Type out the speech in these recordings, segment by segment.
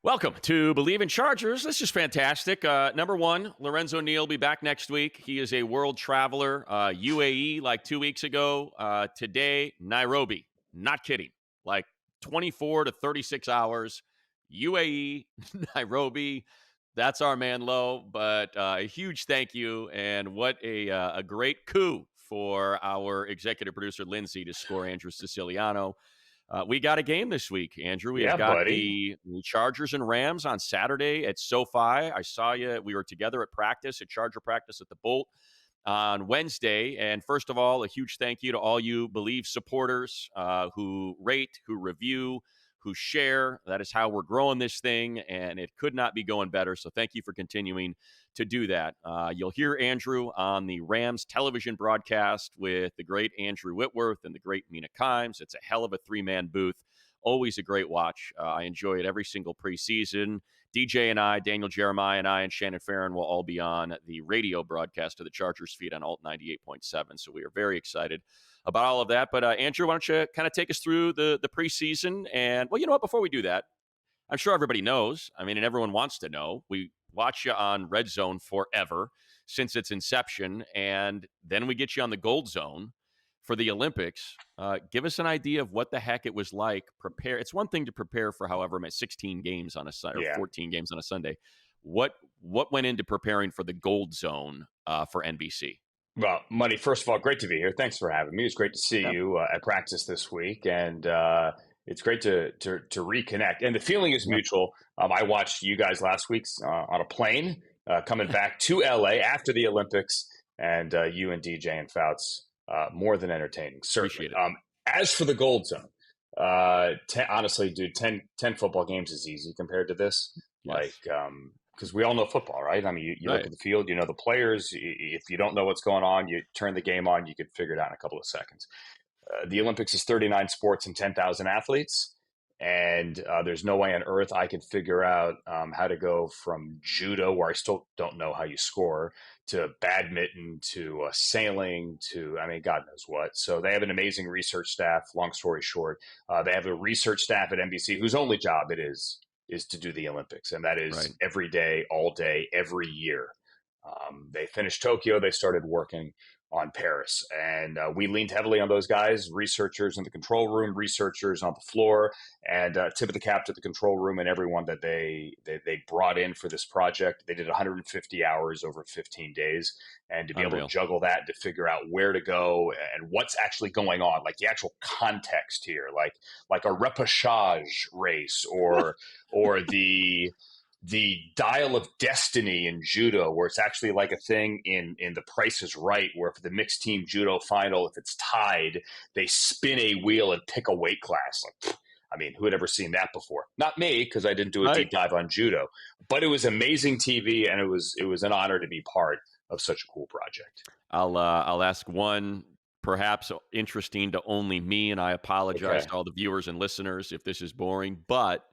Welcome to Bleav in Chargers. This is fantastic. Number one, Lorenzo Neal will be back next week. He is a world traveler. UAE like 2 weeks ago. Today, Nairobi. Not kidding. Like 24 to 36 hours. UAE, Nairobi. That's our man Low. But a huge thank you. And what a great coup for our executive producer, Lindsay, to score Andrew Siciliano. We got a game this week, Andrew. We have got the Chargers and Rams on Saturday at SoFi. I saw you. We were together at practice, at Charger practice at the Bolt on Wednesday. And first of all, a huge thank you to all you Bleav supporters who rate, who review, who share. That is how we're growing this thing, and it could not be going better. So thank you for continuing to do that. You'll hear Andrew on the Rams television broadcast with the great Andrew Whitworth and the great Mina Kimes. It's a hell of a three-man booth. Always a great watch. I enjoy it every single preseason. DJ and I, Daniel Jeremiah and I, and Shannon Farron will all be on the radio broadcast of the Chargers feed on Alt 98.7. So we are very excited about all of that. But Andrew, why don't you kind of take us through the preseason? And, well, you know what? Before we do that, I'm sure everybody knows. I mean, and everyone wants to know. We watch you on Red Zone forever since its inception, and then we get you on the Gold Zone for the Olympics. Give us an idea of what the heck it was like. Prepare. It's one thing to prepare for however many 16 games on a Sunday or 14 games on a Sunday. What went into preparing for the Gold Zone for NBC? Well, Money, first of all, great to be here. Thanks for having me. It's great to see you at practice this week, and it's great to reconnect. And the feeling is mutual. I watched you guys last week on a plane coming back to LA after the Olympics, and you and DJ and Fouts, more than entertaining, certainly. As for the Gold Zone, honestly, dude, 10 football games is easy compared to this. Yes. Because we all know football, right? I mean, you look at the field, you know the players. If you don't know what's going on, you turn the game on, you could figure it out in a couple of seconds. The Olympics is 39 sports and 10,000 athletes. And there's no way on earth I could figure out how to go from judo, where I still don't know how you score, to badminton, to sailing, to, I mean, God knows what. So they have an amazing research staff. Long story short, they have a research staff at NBC whose only job it is to do the Olympics. And that is every day, all day, every year. They finished Tokyo. They started working on Paris. And we leaned heavily on those guys, researchers in the control room, researchers on the floor, and tip of the cap to the control room and everyone that they brought in for this project. They did 150 hours over 15 days. And to be able to juggle that, to figure out where to go and what's actually going on, like the actual context here, like a repechage race or the dial of destiny in judo, where it's actually like a thing in The Price is Right, where for the mixed team judo final, if it's tied, they spin a wheel and pick a weight class. Like, I mean, who had ever seen that before? Not me, because I didn't do a deep dive on judo. But it was amazing TV, and it was an honor to be part of such a cool project. I'll ask one perhaps interesting to only me, and I apologize to all the viewers and listeners if this is boring, but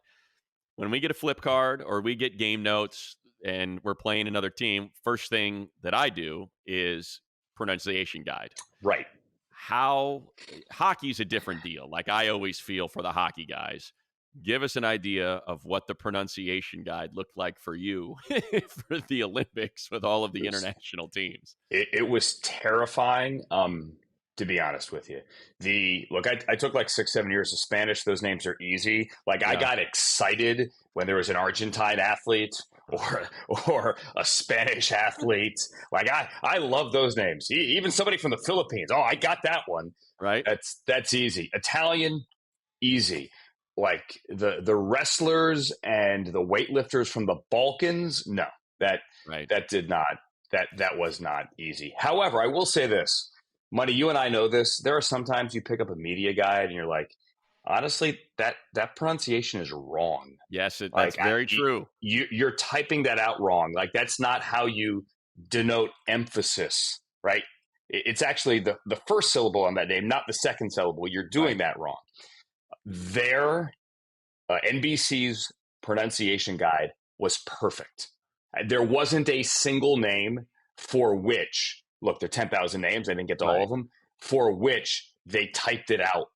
when we get a flip card or we get game notes and we're playing another team, first thing that I do is pronunciation guide. Right. Hockey's a different deal. Like I always feel for the hockey guys. Give us an idea of what the pronunciation guide looked like for you for the Olympics with all of the international teams. It was terrifying. To be honest with you, I took like 6-7 years of Spanish. Those names are easy. I got excited when there was an Argentine athlete or a Spanish athlete. Like I love those names. Even somebody from the Philippines. Oh, I got that one. Right. That's easy. Italian, easy. Like the wrestlers and the weightlifters from the Balkans. No, that was not easy. However, I will say this. Money, you and I know this. There are sometimes you pick up a media guide and you're like, honestly, that pronunciation is wrong. Yes, that's very true. You're typing that out wrong. Like that's not how you denote emphasis, right? It's actually the first syllable on that name, not the second syllable. You're doing that wrong. Their NBC's pronunciation guide was perfect. There wasn't a single name for which, look, there are 10,000 names. I didn't get to all of them, for which they typed it out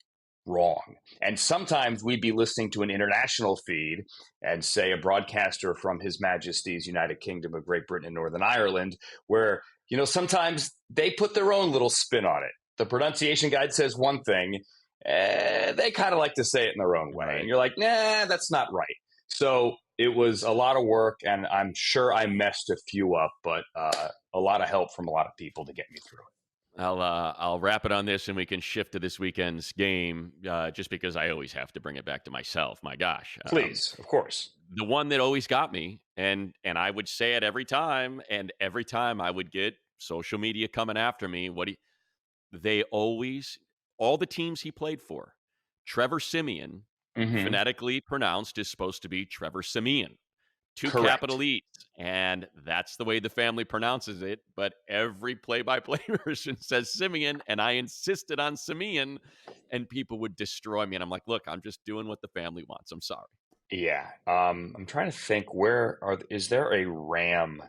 wrong. And sometimes we'd be listening to an international feed and say a broadcaster from His Majesty's United Kingdom of Great Britain and Northern Ireland, where, sometimes they put their own little spin on it. The pronunciation guide says one thing, they kind of like to say it in their own way. Right. And you're like, nah, that's not right. So it was a lot of work, and I'm sure I messed a few up, but a lot of help from a lot of people to get me through it. I'll wrap it on this, and we can shift to this weekend's game. Just because I always have to bring it back to myself. My gosh, Please, of course. the one that always got me, and I would say it every time, and every time I would get social media coming after me. They always, all the teams he played for, Trevor Siemian, Hmm. phonetically pronounced, is supposed to be Trevor Simeon. Two Correct. capital E's, and that's the way the family pronounces it. But every play-by-play version says Simeon, and I insisted on Simeon, and people would destroy me. And I'm like, look, I'm just doing what the family wants. I'm sorry. Yeah. I'm trying to think, is there a Ram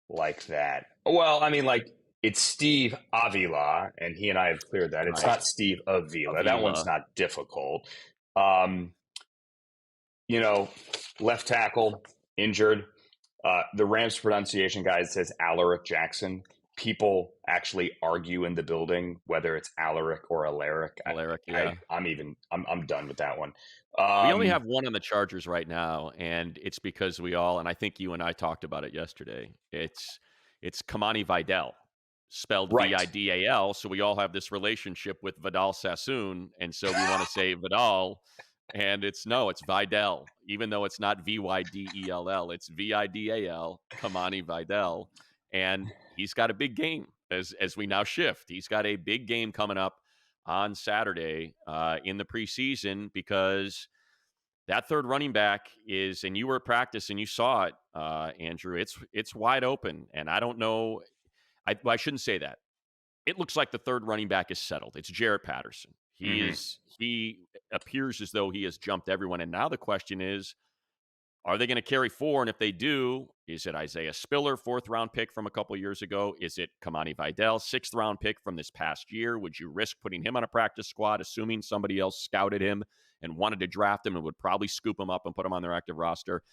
like that? Well, I mean, like, it's Steve Avila, and he and I have cleared that. It's Right. not Steve Avila. That one's Avila. not difficult. Um, you know, Left tackle, injured. The Rams pronunciation guide says Alaric Jackson. People actually argue in the building whether it's Alaric or Alaric. Alaric, yeah. I'm done with that one. We only Um, have one on the Chargers right now, and it's because we all, and I think you and I talked about it yesterday. It's Kamani Vidal, spelled right. Vidal. So we all have this relationship with Vidal Sassoon, and so we want to say Vidal, and it's Vidal, even though it's not Vydell, it's Vidal, Kamani Vidal, and he's got a big game as we now shift. He's got a big game coming up on Saturday in the preseason, because that third running back is, and you were at practice and you saw it, Andrew. It's wide open, and I don't know. I shouldn't say that. It looks like the third running back is settled. It's Jarrett Patterson. Hmm. He appears as though he has jumped everyone, and now the question is, are they going to carry four? And if they do, is it Isaiah Spiller, fourth-round pick from a couple years ago? Is it Kamani Vidal, sixth-round pick from this past year? Would you risk putting him on a practice squad, assuming somebody else scouted him and wanted to draft him and would probably scoop him up and put him on their active roster?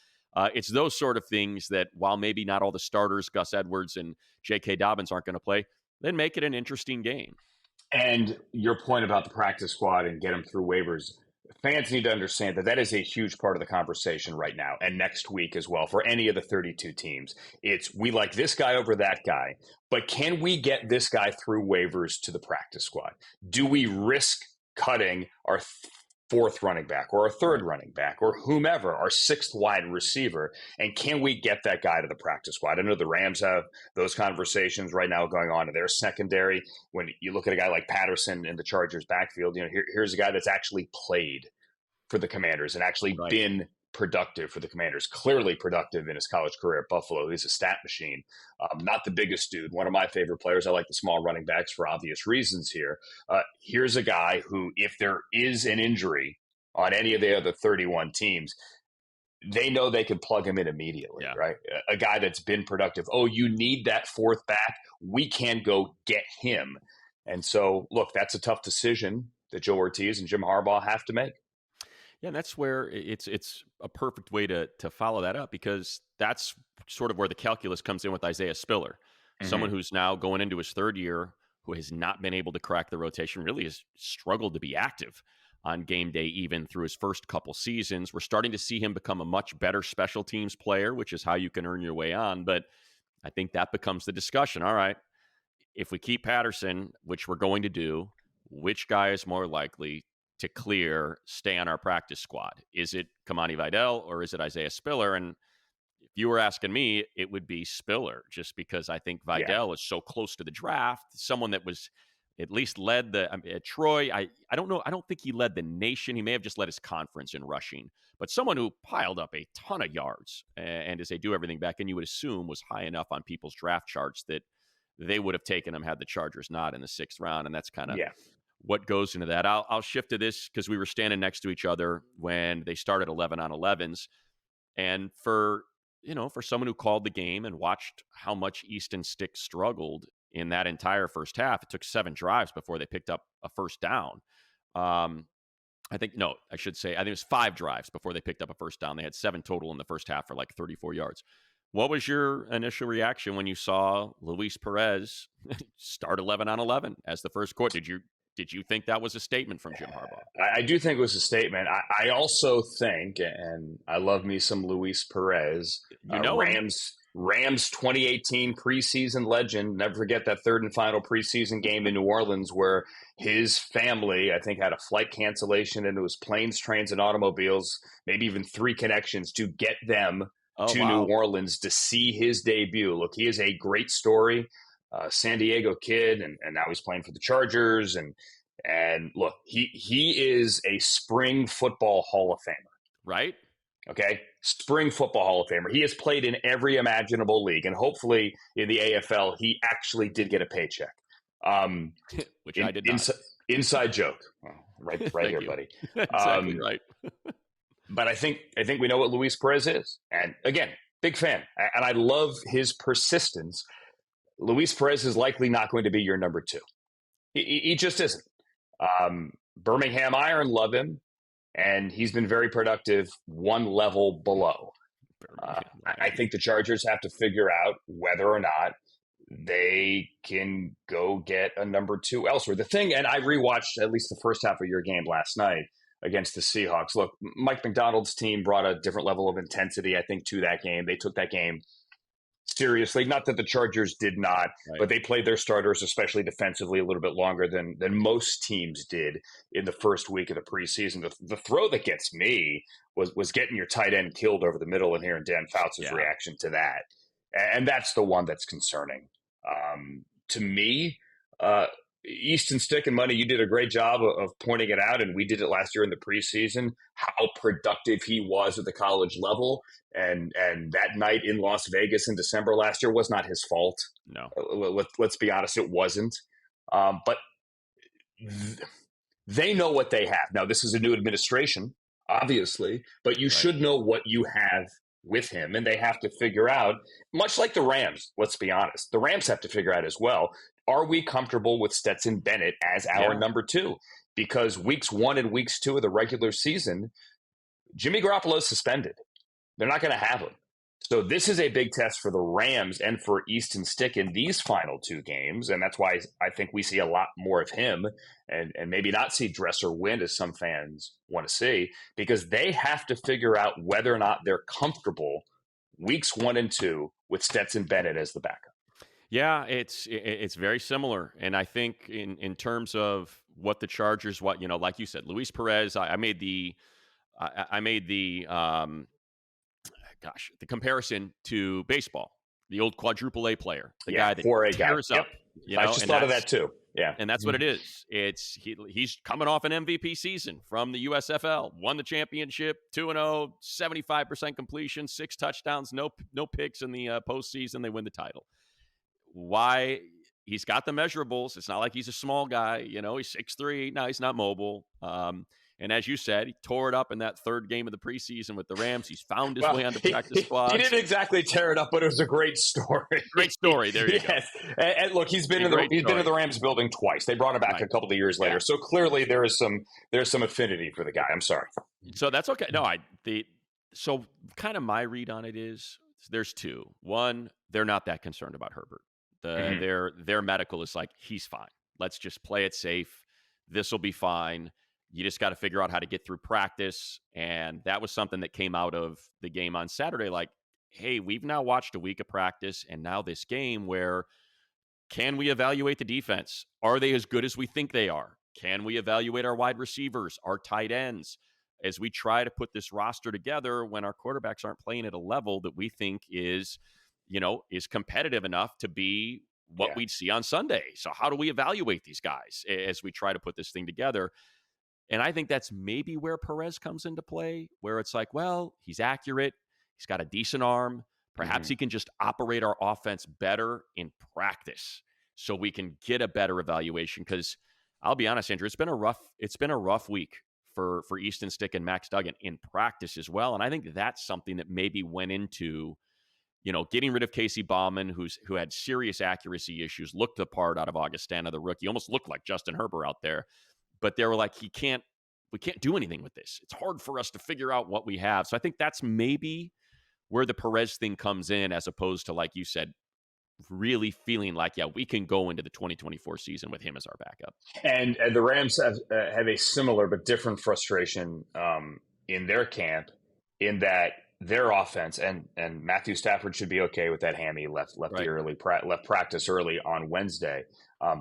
It's those sort of things that, while maybe not all the starters, Gus Edwards and J.K. Dobbins, aren't going to play, then make it an interesting game. And your point about the practice squad and get them through waivers, fans need to understand that that is a huge part of the conversation right now and next week as well for any of the 32 teams. It's, we like this guy over that guy, but can we get this guy through waivers to the practice squad? Do we risk cutting our fourth running back or our third Right. running back or whomever, our sixth wide receiver? And can we get that guy to the practice squad? I know the Rams have those conversations right now going on in their secondary. When you look at a guy like Patterson in the Chargers backfield, here's a guy that's actually played for the Commanders and actually Right. been productive for the Commanders, clearly productive in his college career at Buffalo. He's a stat machine. Not the biggest dude. One of my favorite players. I like the small running backs for obvious reasons here. Here's a guy who, if there is an injury on any of the other 31 teams, they know they can plug him in immediately, Yeah. right? A guy that's been productive. Oh, you need that fourth back? We can go get him. And so, look, that's a tough decision that Joe Ortiz and Jim Harbaugh have to make. Yeah, and that's where it's a perfect way to follow that up, because that's sort of where the calculus comes in with Isaiah Spiller, someone Mm-hmm. who's now going into his third year, who has not been able to crack the rotation, really has struggled to be active on game day even through his first couple seasons. We're starting to see him become a much better special teams player, which is how you can earn your way on. But I think that becomes the discussion. All right, if we keep Patterson, which we're going to do, which guy is more likely to clear, stay on our practice squad? Is it Kamani Vidal or is it Isaiah Spiller? And if you were asking me, it would be Spiller, just because I think Yeah. Vidal is so close to the draft. Someone that was at least led the at Troy. I don't know. I don't think he led the nation. He may have just led his conference in rushing, but someone who piled up a ton of yards, and as they do everything back, and you would assume was high enough on people's draft charts that they would have taken him had the Chargers not in the sixth round. And that's kind of Yeah. what goes into that. I'll shift to this because we were standing next to each other when they started 11 on 11s. And for someone who called the game and watched how much Easton Stick struggled in that entire first half, it took 7 drives before they picked up a first down. Um, I think, no, I should say, I think it was 5 drives before they picked up a first down. They had 7 total in the first half for like 34 yards. What was your initial reaction when you saw Luis Perez start 11 on 11 as the first quarter? Did you think that was a statement from Jim Harbaugh? I do think it was a statement. I also think, and I love me some Luis Perez, You know him. Rams 2018 preseason legend. Never forget that third and final preseason game in New Orleans where his family, I think, had a flight cancellation and it was planes, trains, and automobiles, maybe even 3 connections to get them Oh, to New wow. Orleans to see his debut. Look, he is a great story. San Diego kid, and now he's playing for the Chargers. And look, he is a spring football Hall of Famer. Right? Okay, spring football Hall of Famer. He has played in every imaginable league, and hopefully in the AFL, he actually did get a paycheck. Which I did not. Inside joke, well, right here, you. buddy. Exactly right. But I think we know what Luis Perez is, and again, big fan, and I love his persistence. Luis Perez is likely not going to be your number 2. He just isn't. Birmingham Iron love him, and he's been very productive one level below. I think the Chargers have to figure out whether or not they can go get a number 2 elsewhere. The thing, and I rewatched at least the first half of your game last night against the Seahawks. Look, Mike McDonald's team brought a different level of intensity, I think, to that game. They took that game seriously. Not that the Chargers did not, Right. but they played their starters, especially defensively, a little bit longer than most teams did in the first week of the preseason. The throw that gets me was getting your tight end killed over the middle and hearing Dan Fouts' reaction to that. And that's the one that's concerning. To me, Easton Stick and Money, you did a great job of pointing it out, and we did it last year in the preseason, how productive he was at the college level. And that night in Las Vegas in December last year was not his fault. No. Let's be honest, it wasn't. But they know what they have. Now, this is a new administration, obviously, but you should know what you have with him, and they have to figure out, much like the Rams, let's be honest, the Rams have to figure out as well, are we comfortable with Stetson Bennett as our number 2? Because weeks 1 and weeks 2 of the regular season, Jimmy Garoppolo is suspended. They're not going to have him. So this is a big test for the Rams and for Easton Stick in these final 2 games, and that's why I think we see a lot more of him and maybe not see Dresser win as some fans want to see, because they have to figure out whether or not they're comfortable weeks 1 and 2 with Stetson Bennett as the backup. Yeah, it's very similar, and I think in terms of what the Chargers, like you said, Luis Perez. I made the the comparison to baseball, the old quadruple A player, the guy that 4A tears guy. up. Yep. I just thought of that too. Yeah, and that's what it is. He's coming off an MVP season from the USFL, won the championship, 2-0, 75% completion, 6 touchdowns, no picks in the postseason. They win the title. Why? He's got the measurables. It's not like he's a small guy. He's 6'3". No, he's not mobile. And as you said, he tore it up in that third game of the preseason with the Rams. He's found his way onto practice squads. He didn't exactly tear it up, but it was a great story. Great story. There you go. And look, he's been in the Rams building twice. They brought him back a couple of years later. So clearly there's some affinity for the guy. I'm sorry. So that's okay. No, so kind of my read on it is there's 2. One, they're not that concerned about Herbert. Their medical is like, he's fine. Let's just play it safe. This will be fine. You just got to figure out how to get through practice. And that was something that came out of the game on Saturday. Like, hey, we've now watched a week of practice and now this game where can we evaluate the defense? Are they as good as we think they are? Can we evaluate our wide receivers, our tight ends, as we try to put this roster together when our quarterbacks aren't playing at a level that we think is competitive enough to be what we'd see on Sunday. So how do we evaluate these guys as we try to put this thing together? And I think that's maybe where Perez comes into play, where it's like, well, he's accurate. He's got a decent arm. Perhaps he can just operate our offense better in practice so we can get a better evaluation. Because I'll be honest, Andrew, it's been a rough week for Easton Stick and Max Duggan in practice as well. And I think that's something that maybe went into, getting rid of Casey Bauman, who had serious accuracy issues, looked the part out of Augustana, the rookie, almost looked like Justin Herbert out there. But they were like, he can't we can't do anything with this. It's hard for us to figure out what we have. So I think that's maybe where the Perez thing comes in, as opposed to, like you said, really feeling like, yeah, we can go into the 2024 season with him as our backup. And the Rams have a similar but different frustration in their camp, in that their offense and Matthew Stafford should be okay with that hammy, left Right. left practice early on Wednesday.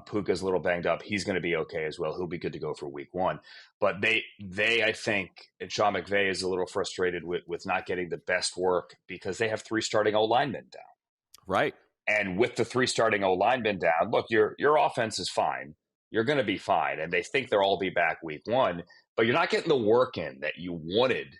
Puka's a little banged up. He's going to be okay as well. He'll be good to go for week 1. But they I think, and Sean McVay is a little frustrated with not getting the best work because they have 3 starting O linemen down. Right. And with the 3 starting O linemen down, look, your offense is fine. You're going to be fine. And they think they'll all be back week 1, but you're not getting the work in that you wanted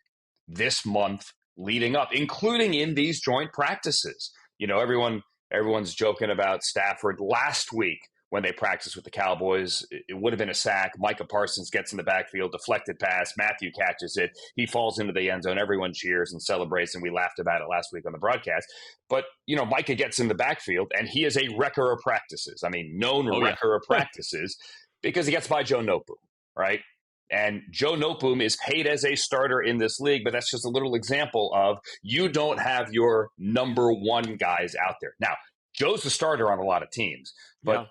this month leading up, including in these joint practices. You know, everyone's joking about Stafford last week when they practiced with the Cowboys. It would have been a sack. Micah Parsons gets in the backfield, deflected pass. Matthew catches it. He falls into the end zone. Everyone cheers and celebrates, and we laughed about it last week on the broadcast. But, you know, Micah gets in the backfield, and he is a wrecker of practices. I mean, known wrecker of practices because he gets by Joe Noteboom, right? And Joe Noteboom is paid as a starter in this league, but that's just a little example of you don't have your number 1 guys out there. Now, Joe's the starter on a lot of teams, but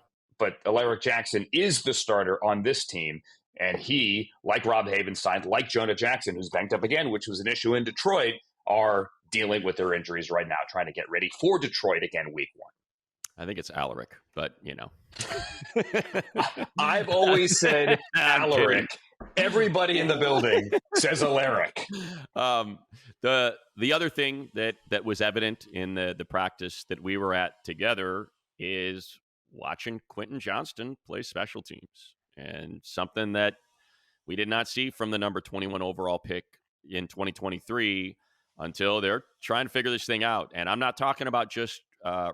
Alaric Jackson is the starter on this team, and he, like Rob Havenstein, like Jonah Jackson, who's banged up again, which was an issue in Detroit, are dealing with their injuries right now, trying to get ready for Detroit again week 1. I think it's Alaric, but, you know. I've always said Alaric. Everybody in the building says Alaric. The other thing that was evident in the practice that we were at together is watching Quinton Johnson play special teams, and something that we did not see from the number 21 overall pick in 2023 until they're trying to figure this thing out. And I'm not talking about just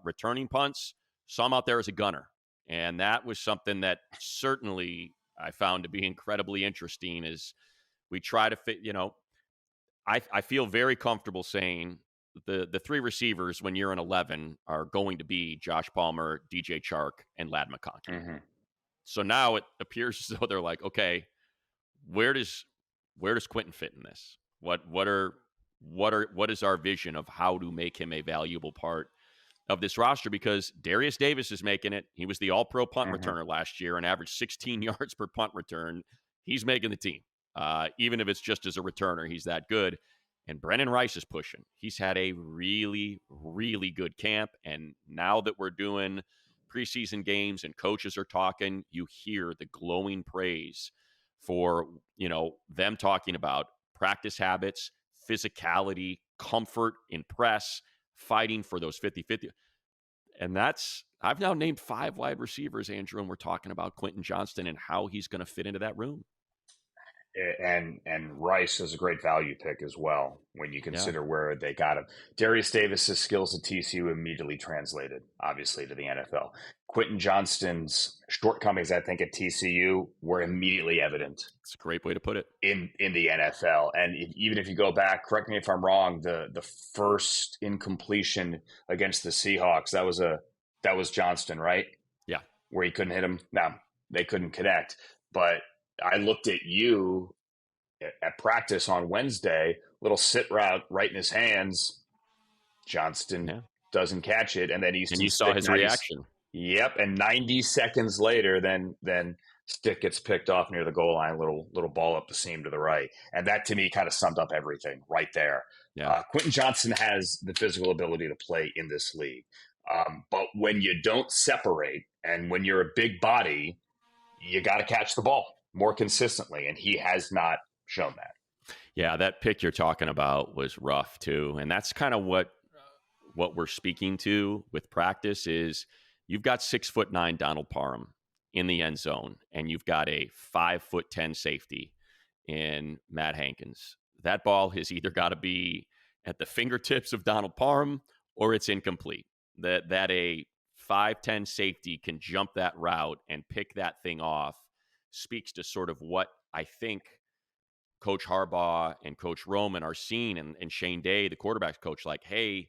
returning punts. Saw him out there as a gunner. And that was something that certainly I found to be incredibly interesting as we try to fit, you know, I feel very comfortable saying the 3 receivers when you're in 11 are going to be Josh Palmer, DJ Chark, and Ladd McConkey. Mm-hmm. So now it appears as though they're like, okay, where does Quinton fit in this? What is our vision of how to make him a valuable part of this roster? Because Darius Davis is making it. He was the all-pro punt returner last year and averaged 16 yards per punt return. He's making the team. Even if it's just as a returner, he's that good. And Brennan Rice is pushing. He's had a really, really good camp. And now that we're doing preseason games and coaches are talking, you hear the glowing praise for, you know, them talking about practice habits, physicality, comfort in press, fighting for those 50-50. And I've now named 5 wide receivers, Andrew, and we're talking about Quinton Johnson and how he's going to fit into that room. And Rice is a great value pick as well when you consider where they got him. Darius Davis's skills at TCU immediately translated, obviously, to the NFL. Quinton Johnston's shortcomings, I think, at TCU were immediately evident. It's a great way to put it. In the NFL. And even if you go back, correct me if I'm wrong, the first incompletion against the Seahawks, that was Johnston, right? Yeah. Where he couldn't hit him. No, they couldn't connect. But I looked at you at practice on Wednesday, little sit route right in his hands. Johnston doesn't catch it, and then you saw his reaction. Yep, and 90 seconds later, then stick gets picked off near the goal line, little ball up the seam to the right, and that to me kind of summed up everything right there. Yeah. Quinton Johnson has the physical ability to play in this league, but when you don't separate and when you're a big body, you got to catch the ball more consistently, and he has not shown that. Yeah, that pick you're talking about was rough too, and that's kind of what we're speaking to with practice is you've got 6'9" Donald Parham in the end zone, and you've got a 5'10" safety in Matt Hankins. That ball has either got to be at the fingertips of Donald Parham or it's incomplete. That a 5'10" safety can jump that route and pick that thing off speaks to sort of what I think Coach Harbaugh and Coach Roman are seeing, and Shane Day, the quarterback's coach, like, hey,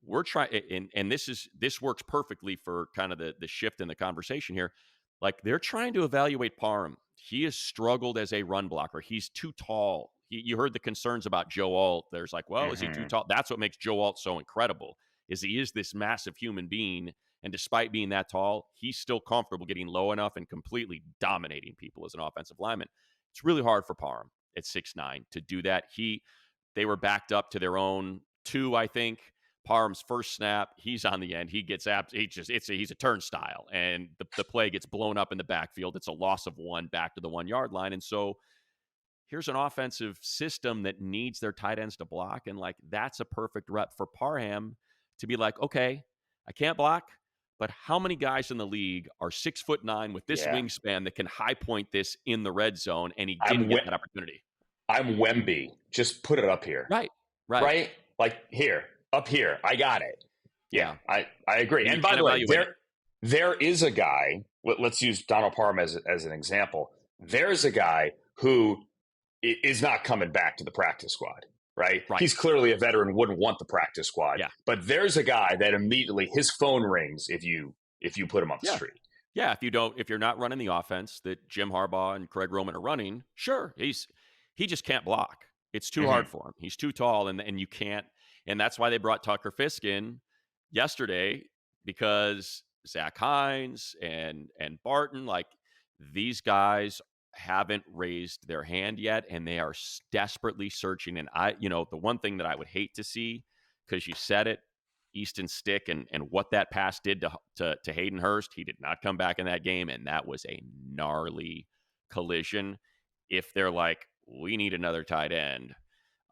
we're trying, and this works perfectly for kind of the shift in the conversation here. Like, they're trying to evaluate Parham he has struggled as a run blocker. He's too tall. You heard the concerns about Joe Alt. There's like, well, is he too tall? That's what makes Joe Alt so incredible, is he is this massive human being. And despite being that tall, he's still comfortable getting low enough and completely dominating people as an offensive lineman. It's really hard for Parm at 6'9" to do that. They were backed up to their own 2, I think. Parm's first snap, he's on the end. He gets he's a turnstile, and the play gets blown up in the backfield. It's a loss of 1 back to the 1 yard line. And so here's an offensive system that needs their tight ends to block. And like, that's a perfect rep for Parham to be like, okay, I can't block, but how many guys in the league are 6'9" with this wingspan that can high point this in the red zone? And he didn't get that opportunity. I'm Wemby. Just put it up here. Right. Like here, up here. I got it. Yeah. I agree. And by the way, there is a guy, let's use Donald Parham as an example. There's a guy who is not coming back to the practice squad, right? He's clearly a veteran, wouldn't want the practice squad. Yeah. But there's a guy that immediately his phone rings if you put him on the street. Yeah, if you're not running the offense that Jim Harbaugh and Craig Roman are running, sure, he just can't block. It's too hard for him. He's too tall, and you can't. And that's why they brought Tucker Fisk in yesterday, because Zach Hines and Barton, like, these guys haven't raised their hand yet, and they are desperately searching. And the one thing that I would hate to see, because you said it, Easton Stick and what that pass did to Hayden Hurst, he did not come back in that game, and that was a gnarly collision. If they're like, we need another tight end,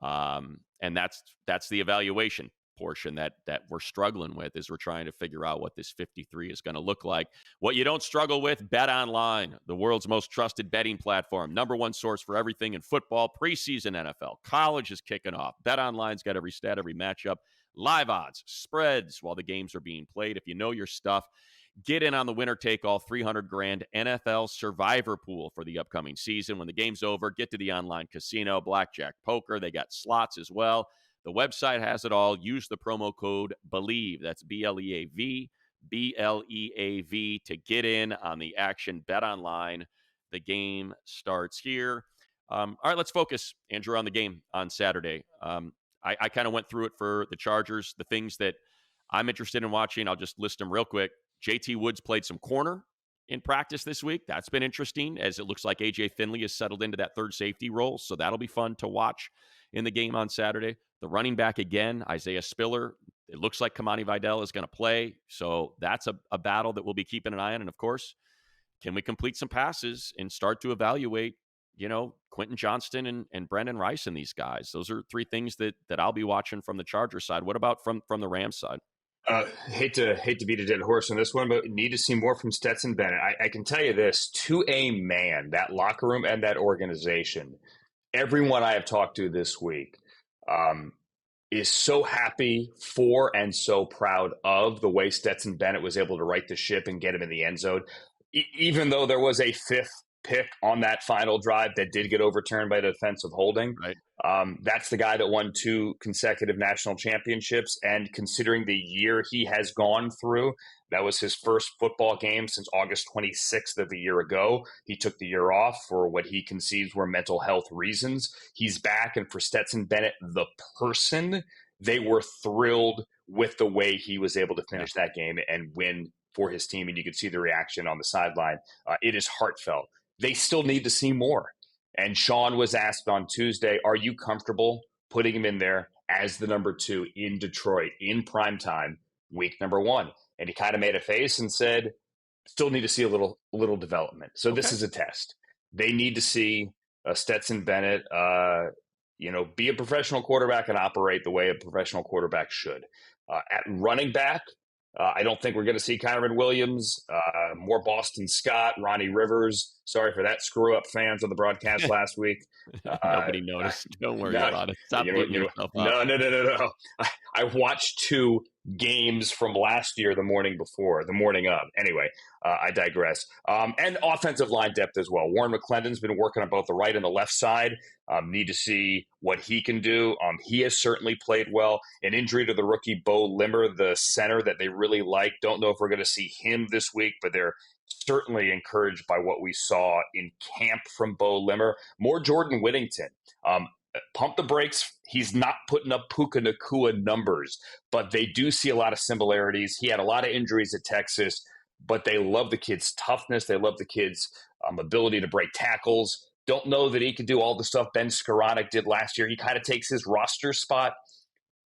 and that's the evaluation portion that we're struggling with, is we're trying to figure out what this 53 is going to look like. What you don't struggle with, Bet Online, the world's most trusted betting platform, number one source for everything in football, preseason NFL, college is kicking off. Bet Online's got every stat, every matchup, live odds, spreads while the games are being played. If you know your stuff, get in on the winner-take-all $300,000 NFL Survivor Pool for the upcoming season. When the game's over, get to the online casino, blackjack, poker. They got slots as well. The website has it all. Use the promo code Bleav. That's BLEAV, BLEAV, to get in on the action. Bet Online. The game starts here. All right, let's focus, Andrew, on the game on Saturday. I kind of went through it for the Chargers. The things that I'm interested in watching, I'll just list them real quick. JT Woods played some corner in practice this week. That's been interesting, as it looks like AJ Finley has settled into that third safety role. So that'll be fun to watch in the game on Saturday. The running back again, Isaiah Spiller. It looks like Kamani Vidal is going to play. So that's a battle that we'll be keeping an eye on. And of course, can we complete some passes and start to evaluate, Quinton Johnson and Brendan Rice and these guys? Those are 3 things that I'll be watching from the Chargers side. What about from the Rams side? Hate to beat a dead horse on this one, but need to see more from Stetson Bennett. I can tell you this, to a man, that locker room and that organization, everyone I have talked to this week is so happy for and so proud of the way Stetson Bennett was able to right the ship and get him in the end zone. Even though there was a 5th pick on that final drive that did get overturned by the defensive holding. Right. That's the guy that won 2 consecutive national championships. And considering the year he has gone through, that was his first football game since August 26th of a year ago. He took the year off for what he conceives were mental health reasons. He's back. And for Stetson Bennett, the person, they were thrilled with the way he was able to finish that game and win for his team. And you could see the reaction on the sideline. It is heartfelt. They still need to see more. And Sean was asked on Tuesday, are you comfortable putting him in there as the number 2 in Detroit in prime time, week number 1? And he kind of made a face and said, still need to see a little development. So This is a test. They need to see Stetson Bennett, be a professional quarterback and operate the way a professional quarterback should. At running back, I don't think we're going to see Kyron Williams, more Boston Scott, Ronnie Rivers. Sorry for that, screw up fans on the broadcast last week. Nobody noticed. Don't worry about it. Stop beating yourself up. No. I watched 2 games from last year, the morning of. Anyway, I digress. And offensive line depth as well. Warren McClendon's been working on both the right and the left side. Need to see what he can do. He has certainly played well. An injury to the rookie Bo Limmer, the center that they really like. Don't know if we're going to see him this week, but they're certainly encouraged by what we saw in camp from Bo Limmer. More Jordan Whittington. Pump the brakes. He's not putting up Puka Nakua numbers, but they do see a lot of similarities. He had a lot of injuries at Texas, but they love the kid's toughness. They love the kid's ability to break tackles. Don't know that he could do all the stuff Ben Skoranek did last year. He kind of takes his roster spot.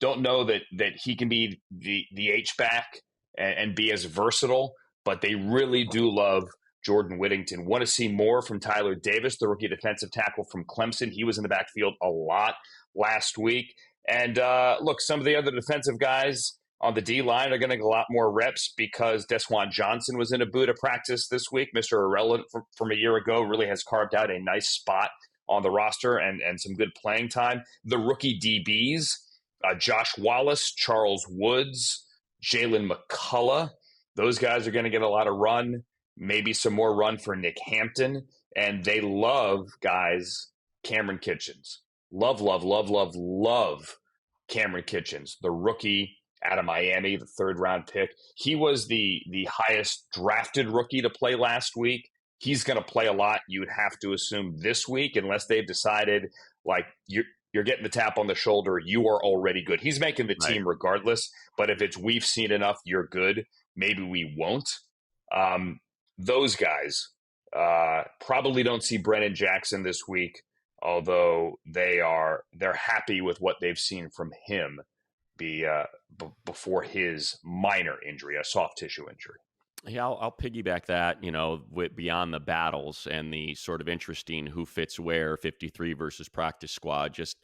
Don't know that he can be the H-back and be as versatile, but they really do love Jordan Whittington. Want to see more from Tyler Davis, the rookie defensive tackle from Clemson. He was in the backfield a lot last week. And look, some of the other defensive guys on the D-line are going to get a lot more reps because Desjuan Johnson was in a boot of practice this week. Mr. Irrelevant from a year ago really has carved out a nice spot on the roster and some good playing time. The rookie DBs, Josh Wallace, Charles Woods, Jalen McCullough, those guys are going to get a lot of run, maybe some more run for Nick Hampton. And they love, guys, Cameron Kitchens. Love Cameron Kitchens, the rookie out of Miami, the third-round pick. He was the highest drafted rookie to play last week. He's going to play a lot, you would have to assume, this week, unless they've decided, like, you're getting the tap on the shoulder, you are already good. He's making the team regardless, but if it's we've seen enough, you're good, maybe we won't. Those guys probably don't see Brennan Jackson this week, although they're happy with what they've seen from him before his minor injury, a soft tissue injury. Yeah, I'll piggyback that, beyond the battles and the sort of interesting who fits where 53 versus practice squad. Just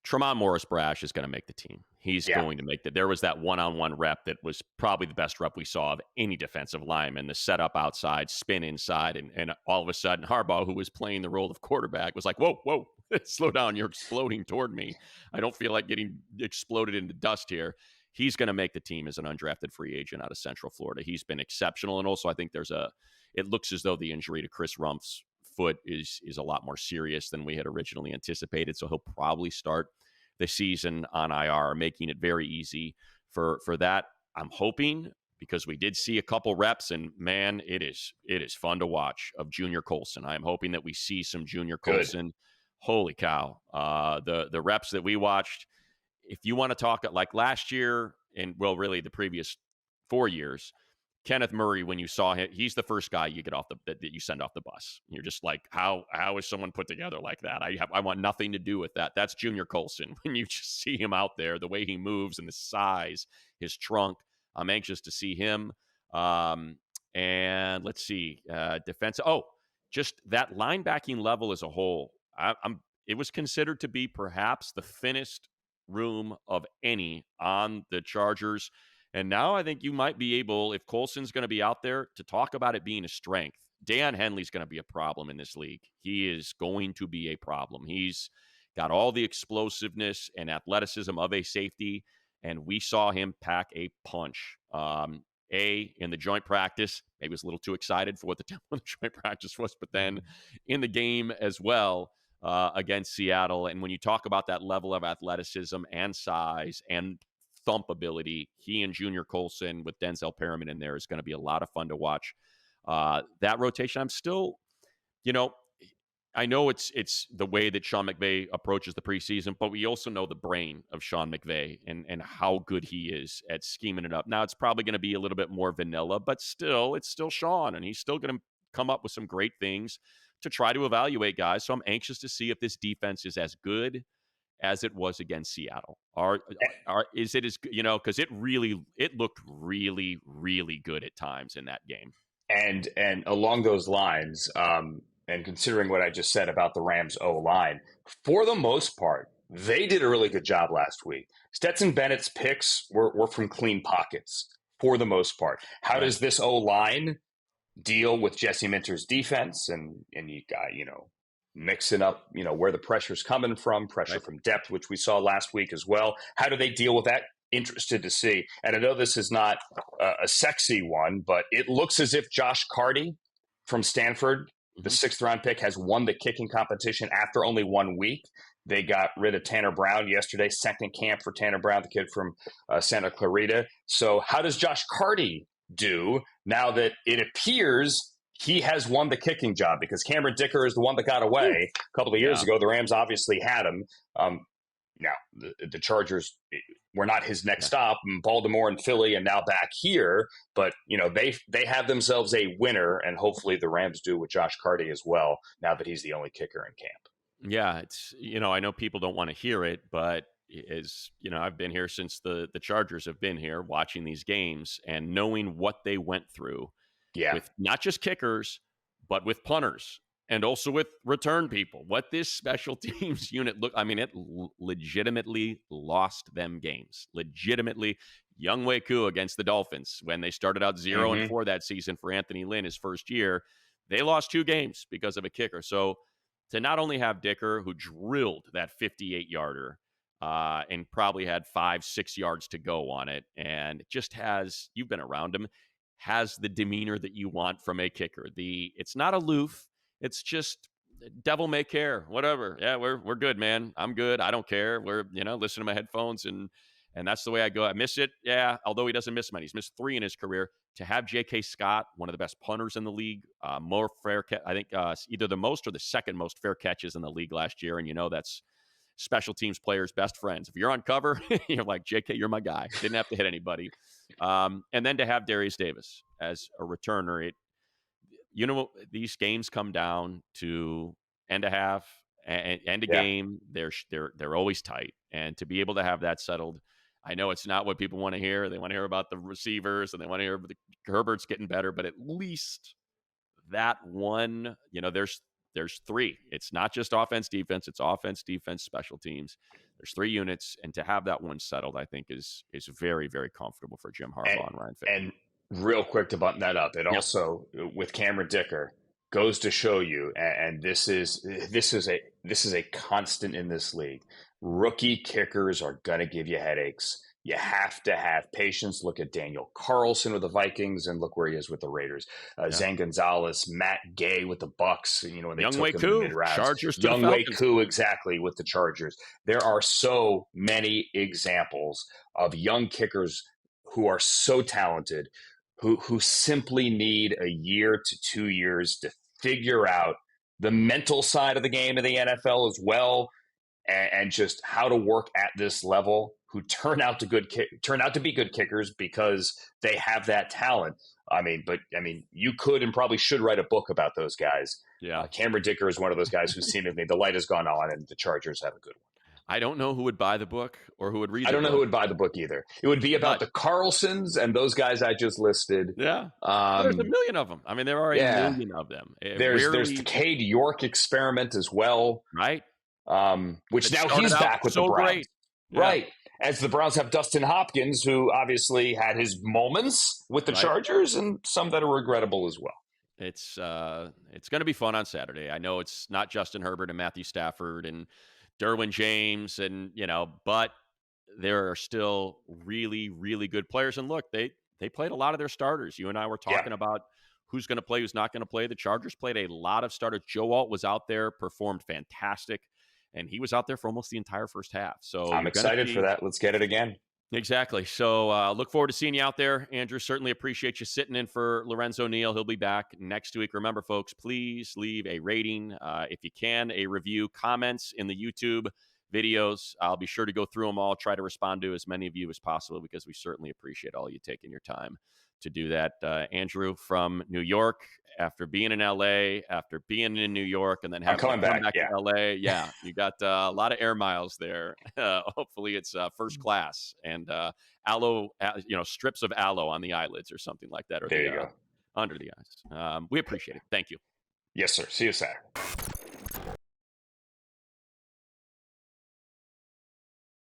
Tremont Morris-Brash is going to make the team. He's going to make that. There was that one-on-one rep that was probably the best rep we saw of any defensive lineman. The setup outside, spin inside, and all of a sudden Harbaugh, who was playing the role of quarterback, was like, whoa, slow down. You're exploding toward me. I don't feel like getting exploded into dust here. He's going to make the team as an undrafted free agent out of Central Florida. He's been exceptional. And also I think it looks as though the injury to Chris Rumpf's foot is a lot more serious than we had originally anticipated. So he'll probably start the season on IR, making it very easy for that. I'm hoping, because we did see a couple reps, and man, it is fun to watch, of Junior Colson. I'm hoping that we see some Junior Colson. Holy cow. The reps that we watched, if you want to talk like last year, and well, really the previous 4 years, Kenneth Murray, when you saw him, he's the first guy you get off that you send off the bus. You're just like, how is someone put together like that? I want nothing to do with that. That's Junior Colson. When you just see him out there, the way he moves and the size, his trunk, I'm anxious to see him. And let's see, defense. Oh, just that linebacking level as a whole. It was considered to be perhaps the thinnest room of any on the Chargers. And now I think you might be able, if Colson's going to be out there, to talk about it being a strength. Dan Henley's going to be a problem in this league. He is going to be a problem. He's got all the explosiveness and athleticism of a safety, and we saw him pack a punch. In the joint practice, maybe was a little too excited for what the tempo of the joint practice was, but then in the game as well against Seattle. And when you talk about that level of athleticism and size and thump ability, he and Junior Colson with Denzel Perriman in there is going to be a lot of fun to watch. That rotation, I'm still, I know it's the way that Sean McVay approaches the preseason, but we also know the brain of Sean McVay and how good he is at scheming it up. Now, it's probably going to be a little bit more vanilla, but still, it's still Sean, and he's still going to come up with some great things to try to evaluate guys. So I'm anxious to see if this defense is as good as it was against Seattle. Is it as, because it looked really, really good at times in that game. And along those lines, and considering what I just said about the Rams O-line, for the most part, they did a really good job last week. Stetson Bennett's picks were from clean pockets for the most part. How does this O-line deal with Jesse Minter's defense? And you got, mixing up, where the pressure's coming from, pressure from depth, which we saw last week as well. How do they deal with that? Interested to see. And I know this is not a sexy one, but it looks as if Josh Carty from Stanford, the 6th round pick, has won the kicking competition after only 1 week. They got rid of Tanner Brown yesterday, second camp for Tanner Brown, the kid from Santa Clarita. So how does Josh Carty do now that it appears he has won the kicking job? Because Cameron Dicker is the one that got away a couple of years ago. The Rams obviously had him. Now, the Chargers were not his next stop. Baltimore and Philly, and now back here. But, they have themselves a winner, and hopefully the Rams do with Josh Carty as well, now that he's the only kicker in camp. Yeah, it's, I know people don't want to hear it, but I've been here since the Chargers have been here watching these games and knowing what they went through with not just kickers, but with punters and also with return people. What this special teams unit it legitimately lost them games. Legitimately. Younghoe Koo against the Dolphins, when they started out 0-4 that season for Anthony Lynn, his first year, they lost 2 games because of a kicker. So to not only have Dicker, who drilled that 58-yarder and probably had 5-6 yards to go on it, and just you've been around him, has the demeanor that you want from a kicker. It's not aloof. It's just devil may care, whatever. Yeah, we're good, man. I'm good. I don't care. We're, listen to my headphones, and that's the way I go. I miss it. Yeah, although he doesn't miss many. He's missed 3 in his career. To have J.K. Scott, one of the best punters in the league, more fair catch, I think either the most or the second most fair catches in the league last year, and that's special teams players' best friends. If you're on cover, you're like, J.K., you're my guy. Didn't have to hit anybody. And then to have Darius Davis as a returner, these games come down to end a half, end a game. They're always tight, and to be able to have that settled, I know it's not what people want to hear. They want to hear about the receivers, and they want to hear Herbert's getting better, but at least that one, there's 3. It's not just offense, defense. It's offense, defense, special teams. There's 3 units, and to have that one settled, I think is very, very comfortable for Jim Harbaugh and Ryan Fick. And real quick to button that up, it also, with Cameron Dicker, goes to show you, and this is a constant in this league. Rookie kickers are going to give you headaches. You have to have patience. Look at Daniel Carlson with the Vikings, and look where he is with the Raiders. Zane Gonzalez, Matt Gay with the Bucks. When they took him in mid-rounds. Chargers, Younghoe Koo, exactly, with the Chargers. There are so many examples of young kickers who are so talented, who simply need a year to 2 years to figure out the mental side of the game of the NFL as well, and just how to work at this level, who turn out to be good kickers because they have that talent. You could and probably should write a book about those guys. Yeah. Cameron Dicker is one of those guys who seemingly the light has gone on, and the Chargers have a good one. I don't know who would buy the book or who would read it. I don't know who would buy the book either. It would be about the Carlsons and those guys I just listed. Yeah. There's a million of them. There are a million of them. There's the Cade York experiment as well. Right. Which now he's back with the Browns. Great. Yeah. Right. As the Browns have Dustin Hopkins, who obviously had his moments with the Chargers and some that are regrettable as well. It's going to be fun on Saturday. I know it's not Justin Herbert and Matthew Stafford and Derwin James, and but there are still really, really good players. And look, they played a lot of their starters. You and I were talking about who's going to play, who's not going to play. The Chargers played a lot of starters. Joe Alt was out there, performed fantastic, and he was out there for almost the entire first half. So I'm excited for that. Let's get it again. Exactly. So look forward to seeing you out there. Andrew, certainly appreciate you sitting in for Lorenzo Neal. He'll be back next week. Remember, folks, please leave a rating. If you can, a review, comments in the YouTube videos. I'll be sure to go through them all, try to respond to as many of you as possible, because we certainly appreciate all you taking your time to do that. Andrew from New York, after being in LA, after being in New York, and then having to come back to LA. Yeah, you got a lot of air miles there. Hopefully it's first class, and aloe, strips of aloe on the eyelids or something like that. Or there you go. Under the eyes. We appreciate it. Thank you. Yes, sir. See you Saturday.